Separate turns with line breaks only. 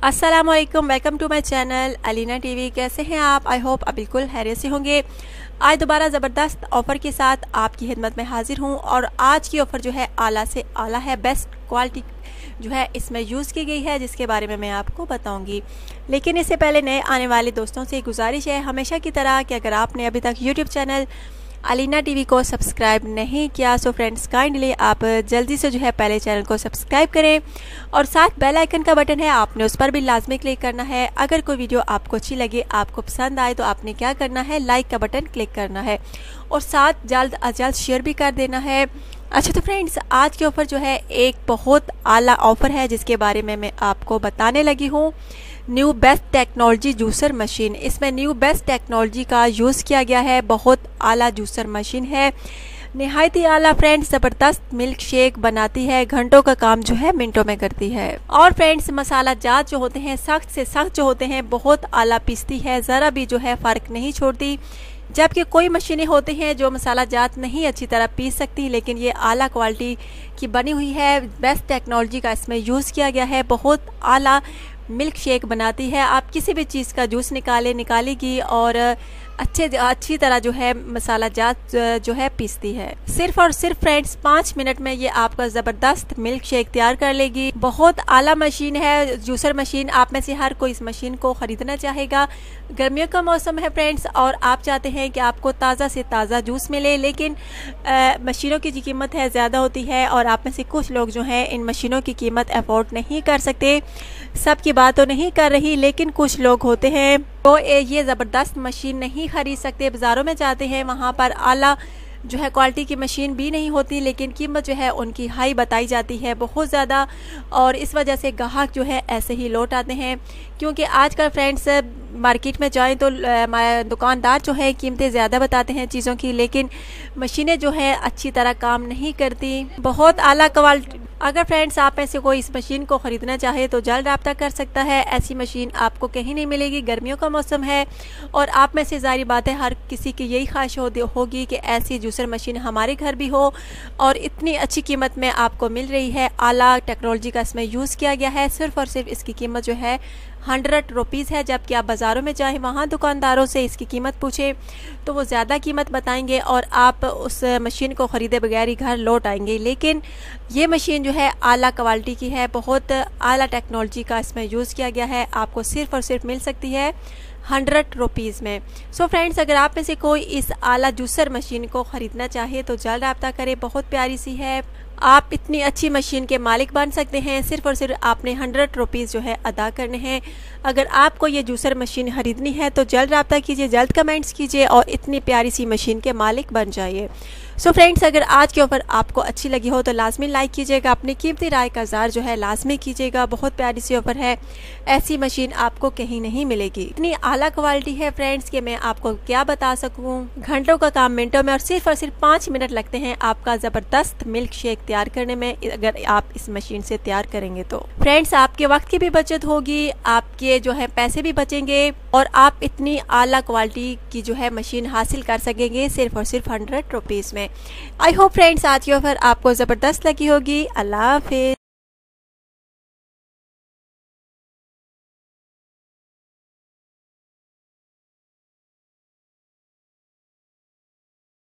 अस्सलामुअलैकुम, welcome to my channel Alina TV. कैसे हैं आप? आई होप आप बिल्कुल खैरियत से होंगे। आज दोबारा ज़बरदस्त ऑफ़र के साथ आपकी खिदमत में हाजिर हूं और आज की ऑफ़र जो है आला से आला है। बेस्ट क्वालिटी जो है इसमें यूज़ की गई है, जिसके बारे में मैं आपको बताऊंगी। लेकिन इससे पहले नए आने वाले दोस्तों से गुजारिश है हमेशा की तरह कि अगर आपने अभी तक यूट्यूब चैनल अलीना टीवी को सब्सक्राइब नहीं किया सो फ्रेंड्स काइंडली आप जल्दी से जो है पहले चैनल को सब्सक्राइब करें और साथ बेल आइकन का बटन है, आपने उस पर भी लाजमी क्लिक करना है। अगर कोई वीडियो आपको अच्छी लगे, आपको पसंद आए तो आपने क्या करना है, लाइक का बटन क्लिक करना है और साथ जल्द अज जल्द शेयर भी कर देना है। अच्छा तो फ्रेंड्स, आज की ऑफ़र जो है एक बहुत आला ऑफ़र है जिसके बारे में मैं आपको बताने लगी हूँ। New best technology juicer machine, इसमें न्यू बेस्ट टेक्नोलॉजी का यूज़ किया गया है। बहुत आला जूसर मशीन है, निहायत ही आला फ्रेंड्स। ज़बरदस्त मिल्क शेक बनाती है, घंटों का काम जो है मिनटों में करती है। और फ्रेंड्स मसाला जात जो होते हैं सख्त से सख्त जो होते हैं, बहुत आला पीसती है, ज़रा भी जो है फ़र्क नहीं छोड़ती। जबकि कोई मशीनें होती हैं जो मसाला जात नहीं अच्छी तरह पीस सकती, लेकिन ये आला क्वालिटी की बनी हुई है। बेस्ट टेक्नोलॉजी का इसमें यूज़ किया गया है, बहुत आला मिल्क शेक बनाती है। आप किसी भी चीज़ का जूस निकालेगी और अच्छी तरह जो है मसाला जात जो है पीसती है। सिर्फ और सिर्फ फ्रेंड्स 5 मिनट में ये आपका ज़बरदस्त मिल्क शेक तैयार कर लेगी। बहुत आला मशीन है, जूसर मशीन। आप में से हर कोई इस मशीन को ख़रीदना चाहेगा। गर्मियों का मौसम है फ्रेंड्स और आप चाहते हैं कि आपको ताज़ा से ताज़ा जूस मिले, लेकिन मशीनों की जो कीमत है ज़्यादा होती है और आप में से कुछ लोग जो हैं इन मशीनों की कीमत अफोर्ड नहीं कर सकते। सब की बात तो नहीं कर रही, लेकिन कुछ लोग होते हैं तो ये ज़बरदस्त मशीन नहीं खरीद सकते, बाज़ारों में जाते हैं, वहाँ पर आला जो है क्वालिटी की मशीन भी नहीं होती, लेकिन कीमत जो है उनकी हाई बताई जाती है बहुत ज़्यादा। और इस वजह से ग्राहक जो है ऐसे ही लौट आते हैं। क्योंकि आजकल फ्रेंड्स मार्केट में जाएं तो दुकानदार जो है कीमतें ज़्यादा बताते हैं चीज़ों की, लेकिन मशीनें जो है अच्छी तरह काम नहीं करती। बहुत आला क्वालिटी। अगर फ्रेंड्स आप में से कोई इस मशीन को ख़रीदना चाहे तो जल्द रब्ता कर सकता है। ऐसी मशीन आपको कहीं नहीं मिलेगी। गर्मियों का मौसम है और आप में से ज़ाहिर बात है हर किसी की यही ख्वाहिश होगी कि ऐसी जूसर मशीन हमारे घर भी हो और इतनी अच्छी कीमत में आपको मिल रही है। आला टेक्नोलॉजी का इसमें यूज़ किया गया है। सिर्फ और सिर्फ इसकी कीमत जो है 100 रुपीज़ है। जबकि आप बाज़ारों में जाएँ, वहाँ दुकानदारों से इसकी कीमत पूछें तो वो ज़्यादा कीमत बताएंगे और आप उस मशीन को ख़रीदे बगैर ही घर लौट आएंगे। लेकिन ये मशीन जो है आला क्वालिटी की है, बहुत आला टेक्नोलॉजी का इसमें यूज़ किया गया है। आपको सिर्फ और सिर्फ मिल सकती है 100 रुपीज़ में। सो फ्रेंड्स, अगर आप में से कोई इस आला जूसर मशीन को ख़रीदना चाहे तो जल्द रब्ता करें। बहुत प्यारी सी है, आप इतनी अच्छी मशीन के मालिक बन सकते हैं। सिर्फ और सिर्फ आपने 100 रुपीज़ जो है अदा करने हैं। अगर आपको ये जूसर मशीन ख़रीदनी है तो जल्द रब्ता कीजिए, जल्द कमेंट्स कीजिए और इतनी प्यारी सी मशीन के मालिक बन जाइए। सो फ्रेंड्स, अगर आज की ऑफ़र आपको अच्छी लगी हो तो लाजमी लाइक कीजिएगा, अपनी कीमती राय का इज़हार जो है लाजमी कीजिएगा। बहुत प्यारी सी ऑफ़र है, ऐसी मशीन आपको कहीं नहीं मिलेगी। इतनी आला क्वालिटी है फ्रेंड्स कि मैं आपको क्या बता सकूं। घंटों का काम मिनटों में और सिर्फ 5 मिनट लगते हैं आपका ज़बरदस्त मिल्क शेक तैयार करने में, अगर आप इस मशीन से तैयार करेंगे तो। फ्रेंड्स, आपके वक्त की भी बचत होगी, आपके जो है पैसे भी बचेंगे और आप इतनी आला क्वालिटी की जो है मशीन हासिल कर सकेंगे सिर्फ और सिर्फ 100 रुपीज़ में। आई होप फ्रेंड्स आज की ऑफर आपको ज़बरदस्त लगी होगी। अल्लाह हाफिज़।